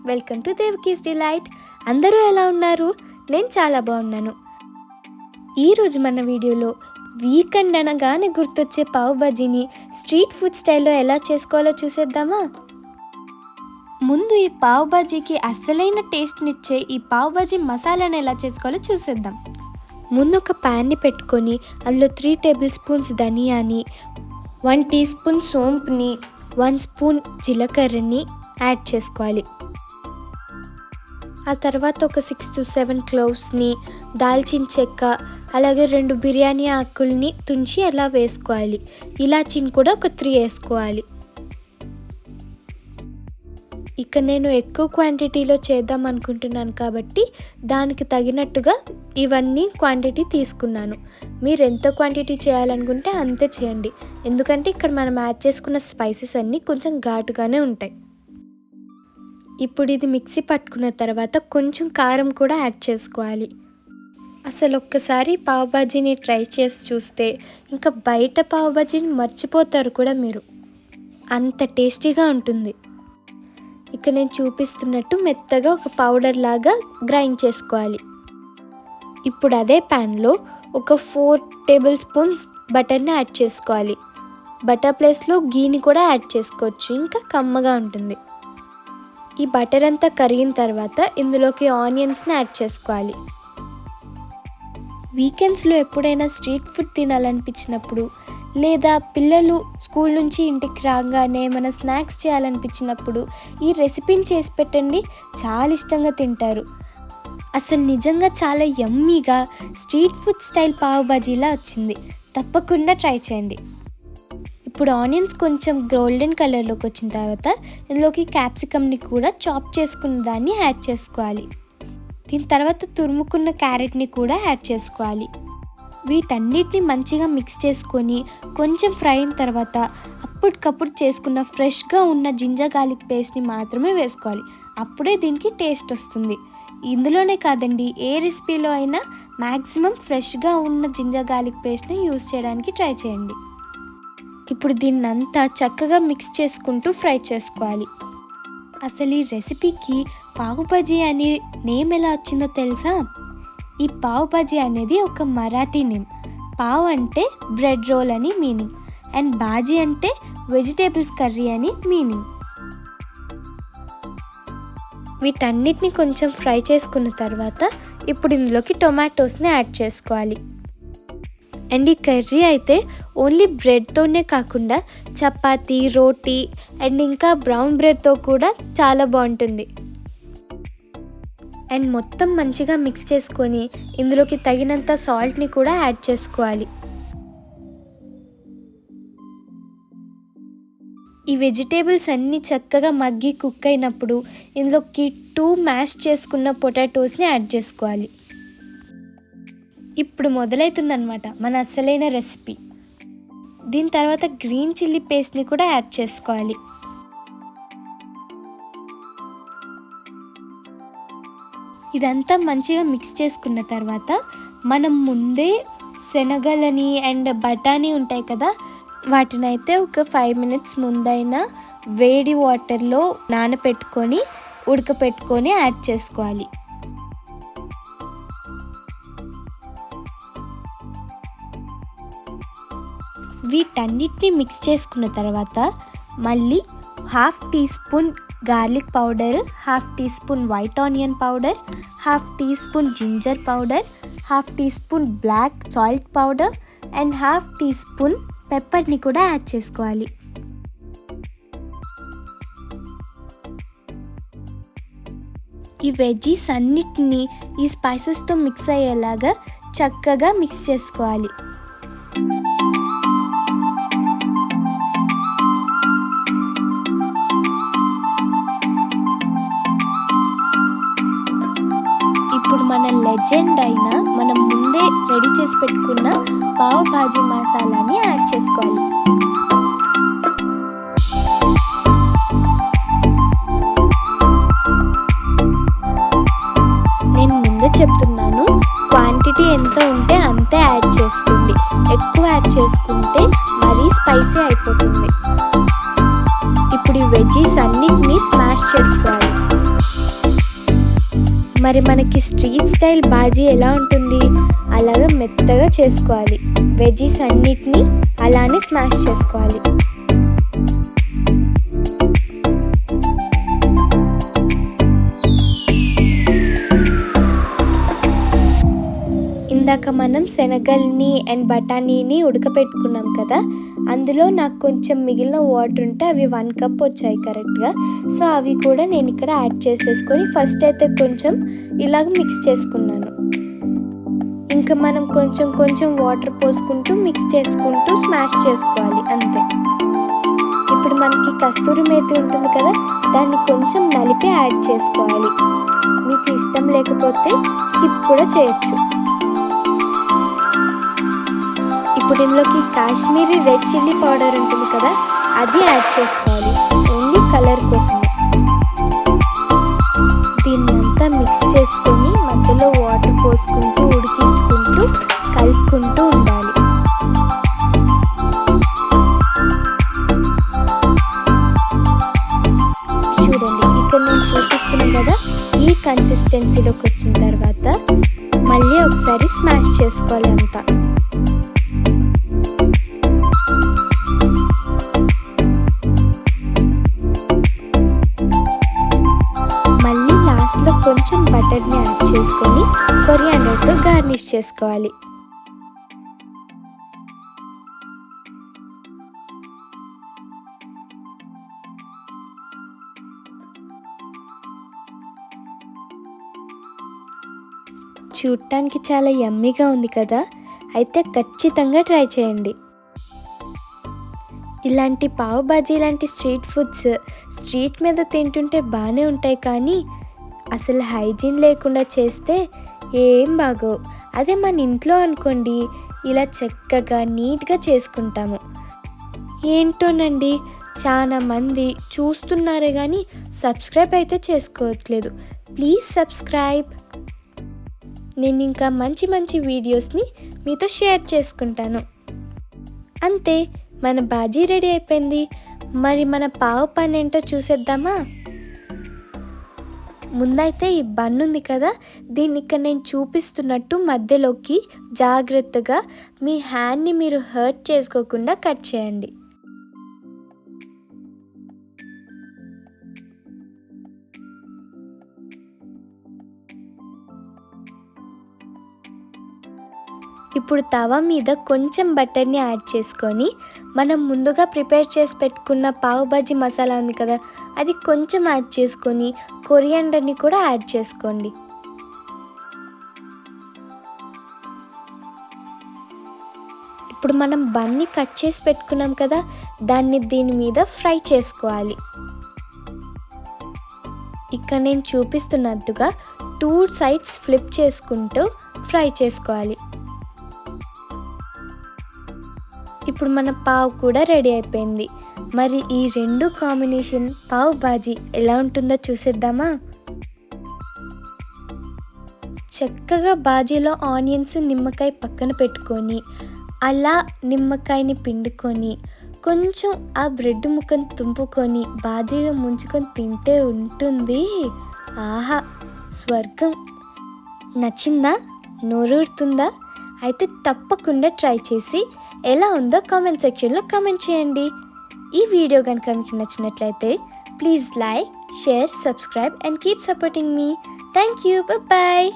Welcome to దేవకీస్ delight. అందరూ ఎలా ఉన్నారు? నేను చాలా బాగున్నాను. ఈరోజు మన వీడియోలో వీకెండ్ అనగానే గుర్తొచ్చే పావ్ బజ్జీని స్ట్రీట్ ఫుడ్ స్టైల్లో ఎలా చేసుకోవాలో చూసేద్దామా? ముందు ఈ పావ్ బజ్జీకి అసలైన టేస్ట్నిచ్చే ఈ పావ్ బజ్జీ మసాలాను ఎలా చేసుకోవాలో చూసేద్దాం. ముందు ఒక ప్యాన్ని పెట్టుకొని అందులో 3 టేబుల్ స్పూన్స్ ధనియాని, 1 టీ స్పూన్ సోంపుని, 1 స్పూన్ జీలకర్రని యాడ్ చేసుకోవాలి. ఆ తర్వాత ఒక 6 to 7 క్లోవ్స్ని, దాల్చిన చెక్క, అలాగే 2 బిర్యానీ ఆకుల్ని తుంచి అలా వేసుకోవాలి. ఇలాచీని కూడా ఒక 3 వేసుకోవాలి. ఇక నేను ఎక్కువ క్వాంటిటీలో చేద్దాం అనుకుంటున్నాను కాబట్టి దానికి తగినట్టుగా ఇవన్నీ క్వాంటిటీ తీసుకున్నాను. మీరు ఎంత క్వాంటిటీ చేయాలనుకుంటే అంతే చేయండి, ఎందుకంటే ఇక్కడ మనం యాడ్ చేసుకున్న స్పైసెస్ అన్నీ కొంచెం ఘాటుగానే ఉంటాయి. ఇప్పుడు ఇది మిక్సీ పట్టుకున్న తర్వాత కొంచెం కారం కూడా యాడ్ చేసుకోవాలి. అసలు ఒక్కసారి పావ్ బజ్జీని ట్రై చేసి చూస్తే ఇంకా బయట పావ్ బజ్జీని మర్చిపోతారు కూడా మీరు, అంత టేస్టీగా ఉంటుంది. ఇక నేను చూపిస్తున్నట్టు మెత్తగా ఒక పౌడర్ లాగా గ్రైండ్ చేసుకోవాలి. ఇప్పుడు అదే ప్యాన్లో ఒక 4 టేబుల్ స్పూన్స్ బటర్ని యాడ్ చేసుకోవాలి. బటర్ ప్లేస్లో గీని కూడా యాడ్ చేసుకోవచ్చు, ఇంకా కమ్మగా ఉంటుంది. ఈ బటర్ అంతా కరిగిన తర్వాత ఇందులోకి ఆనియన్స్ని యాడ్ చేసుకోవాలి. వీకెండ్స్లో ఎప్పుడైనా స్ట్రీట్ ఫుడ్ తినాలనిపించినప్పుడు, లేదా పిల్లలు స్కూల్ నుంచి ఇంటికి రాగానే ఏమైనా స్నాక్స్ చేయాలనిపించినప్పుడు ఈ రెసిపీని చేసి పెట్టండి, చాలా ఇష్టంగా తింటారు. అసలు నిజంగా చాలా యమ్మీగా స్ట్రీట్ ఫుడ్ స్టైల్ పావ్ బజ్జీలా వచ్చింది. తప్పకుండా ట్రై చేయండి. ఇప్పుడు ఆనియన్స్ కొంచెం గోల్డెన్ కలర్లోకి వచ్చిన తర్వాత ఇందులోకి క్యాప్సికమ్ని కూడా చాప్ చేసుకున్న దాన్ని యాడ్ చేసుకోవాలి. దీని తర్వాత తురుముకున్న క్యారెట్ని కూడా యాడ్ చేసుకోవాలి. వీటన్నిటిని మంచిగా మిక్స్ చేసుకొని కొంచెం ఫ్రై అయిన తర్వాత అప్పటికప్పుడు చేసుకున్న ఫ్రెష్గా ఉన్న జింజర్ గార్లిక్ పేస్ట్ని మాత్రమే వేసుకోవాలి. అప్పుడే దీనికి టేస్ట్ వస్తుంది. ఇందులోనే కాదండి, ఏ రెసిపీలో అయినా మ్యాక్సిమం ఫ్రెష్గా ఉన్న జింజర్ గార్లిక్ పేస్ట్ని యూజ్ చేయడానికి ట్రై చేయండి. ఇప్పుడు దీన్నంతా చక్కగా మిక్స్ చేసుకుంటూ ఫ్రై చేసుకోవాలి. అసలు ఈ రెసిపీకి పావ్ బజ్జీ అనే నేమ్ ఎలా వచ్చిందో తెలుసా? ఈ పావ్ బజ్జీ అనేది ఒక మరాఠీ నేమ్. పావ్ అంటే బ్రెడ్ రోల్ అని మీనింగ్, అండ్ బాజీ అంటే వెజిటేబుల్స్ కర్రీ అని మీనింగ్. వీటన్నిటిని కొంచెం ఫ్రై చేసుకున్న తర్వాత ఇప్పుడు ఇందులోకి టొమాటోస్ని యాడ్ చేసుకోవాలి. అండ్ ఈ కర్రీ అయితే ఓన్లీ బ్రెడ్తోనే కాకుండా చపాతీ, రోటీ అండ్ ఇంకా బ్రౌన్ బ్రెడ్తో కూడా చాలా బాగుంటుంది. అండ్ మొత్తం మంచిగా మిక్స్ చేసుకొని ఇందులోకి తగినంత సాల్ట్ని కూడా యాడ్ చేసుకోవాలి. ఈ వెజిటేబుల్స్ అన్నీ చక్కగా మగ్గి కుక్ అయినప్పుడు ఇందులోకి 2 మ్యాష్ చేసుకున్న పొటాటోస్ని యాడ్ చేసుకోవాలి. ఇప్పుడు మొదలవుతుందన్నమాట మన అసలైన రెసిపీ. దీని తర్వాత గ్రీన్ చిల్లీ పేస్ట్ని కూడా యాడ్ చేసుకోవాలి. ఇదంతా మంచిగా మిక్స్ చేసుకున్న తర్వాత మనం ముందే శనగలని అండ్ బఠానీ ఉంటాయి కదా, వాటినైతే ఒక 5 minutes ముందైనా వేడి వాటర్లో నానపెట్టుకొని ఉడకపెట్టుకొని యాడ్ చేసుకోవాలి. వీటన్నిటిని మిక్స్ చేసుకున్న తర్వాత మళ్ళీ 1/2 tea spoon garlic powder, 1/2 tea spoon white onion powder, 1/2 tea spoon ginger powder, 1/2 tea spoon black salt powder and 1/2 tea spoon పెప్పర్ని కూడా యాడ్ చేసుకోవాలి. ఈ వెజ్జీస్ అన్నిటిని ఈ స్పైసెస్తో మిక్స్ అయ్యేలాగా చక్కగా మిక్స్ చేసుకోవాలి. ఇప్పుడు మన లెజెండ్ అయిన మనం ముందే రెడీ చేసి పెట్టుకున్న పావ్ భాజీ మసాలాని యాడ్ చేసుకోవాలి. నేను ముందే చెప్తున్నాను, క్వాంటిటీ ఎంత ఉంటే అంతే యాడ్ చేసుకోండి. ఎక్కువ యాడ్ చేసుకుంటే మరీ స్పైసీ అయిపోతుంది. ఇప్పుడు ఈ వెజ్జీస్ అన్నిటినీ స్మాష్ చేసుకోవాలి. మరి మనకి స్ట్రీట్ స్టైల్ బాజీ ఎలా ఉంటుంది, అలాగే మెత్తగా చేసుకోవాలి. వెజీస్ అన్నిటినీ అలానే స్మాష్ చేసుకోవాలి. ఇందాక మనం శనగల్ని అండ్ బఠానీని ఉడకపెట్టుకున్నాం కదా, అందులో నాకు కొంచెం మిగిలిన వాటర్ ఉంటే అవి 1 కప్ వచ్చాయి కరెక్ట్గా. సో అవి కూడా నేను ఇక్కడ యాడ్ చేసేసుకొని ఫస్ట్ అయితే కొంచెం ఇలాగ మిక్స్ చేసుకున్నాను. ఇంకా మనం కొంచెం కొంచెం వాటర్ పోసుకుంటూ మిక్స్ చేసుకుంటూ స్మాష్ చేసుకోవాలి అంతే. ఇప్పుడు మనకి కస్తూరి మేతి ఉంటుంది కదా, దాన్ని కొంచెం నలిపి యాడ్ చేసుకోవాలి. మీకు ఇష్టం లేకపోతే స్కిప్ కూడా చేయొచ్చు. ఇప్పుడు ఇందులోకి కాశ్మీరీ రెడ్ చిల్లీ పౌడర్ ఉంటుంది కదా, అది యాడ్ చేసుకోవాలి, ఓన్లీ కలర్ కోసం. దీన్నంతా మిక్స్ చేసుకొని మధ్యలో వాటర్ పోసుకుంటూ ఉడికించుకుంటూ కలుపుకుంటూ ఉండాలి. చూడండి, ఇక్కడ నేను చూపిస్తున్నాను కదా, ఈ కన్సిస్టెన్సీలోకి వచ్చిన తర్వాత మళ్ళీ ఒకసారి స్మాష్ చేసుకోవాలి అంతా. లాస్ట్లో కొంచెం బటర్ని యాడ్ చేసుకొని కొరియాండర్తో గార్నిష్ చేసుకోవాలి. చూడటానికి చాలా యమ్మీగా ఉంది కదా, అయితే ఖచ్చితంగా ట్రై చేయండి. ఇలాంటి పావ్ బాజీ లాంటి స్ట్రీట్ ఫుడ్స్ స్ట్రీట్ మీద తింటుంటే బాగానే ఉంటాయి, కానీ అసలు హైజీన్ లేకుండా చేస్తే ఏం బాగోవు. అదే మన ఇంట్లో అనుకోండి, ఇలా చక్కగా నీట్గా చేసుకుంటాము. ఏంటోనండి, చాలా మంది చూస్తున్నారే కానీ సబ్స్క్రైబ్ అయితే చేసుకోవట్లేదు. Please subscribe. నేను ఇంకా మంచి మంచి వీడియోస్ని మీతో షేర్ చేసుకుంటాను. అంతే, మన బాజీ రెడీ అయిపోయింది. మరి మన పావు పని ఏంటో చూసేద్దామా? ముందైతే ఈ బన్ ఉంది కదా, దీన్ని ఇక్కడ నేను చూపిస్తున్నట్టు మధ్యలోకి జాగ్రత్తగా మీ హ్యాండ్ని మీరు హర్ట్ చేసుకోకుండా కట్ చేయండి. ఇప్పుడు తవా మీద కొంచెం బటర్ని యాడ్ చేసుకొని మనం ముందుగా ప్రిపేర్ చేసి పెట్టుకున్న పావ్ బాజీ మసాలా ఉంది కదా, అది కొంచెం యాడ్ చేసుకొని కొరియాండర్ని కూడా యాడ్ చేసుకోండి. ఇప్పుడు మనం బన్ని కట్ చేసి పెట్టుకున్నాం కదా, దాన్ని దీని మీద ఫ్రై చేసుకోవాలి. ఇక్కడ నేను చూపిస్తున్నట్టుగా 2 సైడ్స్ ఫ్లిప్ చేసుకుంటూ ఫ్రై చేసుకోవాలి. ఇప్పుడు మన పావ్ కూడా రెడీ అయిపోయింది. మరి ఈ రెండు కాంబినేషన్ పావ్ బాజీ ఎలా ఉంటుందో చూసేద్దామా? చక్కగా బాజీలో ఆనియన్స్, నిమ్మకాయ పక్కన పెట్టుకొని అలా నిమ్మకాయని పిండుకొని కొంచెం ఆ బ్రెడ్ ముక్కను తుంపుకొని బాజీలో ముంచుకొని తింటే ఉంటుంది. ఆహా, స్వర్గం. నచ్చిందా? నోరూరుతుందా? అయితే తప్పకుండా ట్రై చేసి ఎలా ఉందో కామెంట్ సెక్షన్లో కామెంట్ చేయండి. ఈ వీడియో కనుక మీకు నచ్చినట్లయితే please like, share, subscribe and keep supporting మీ. Thank you. బాయ్.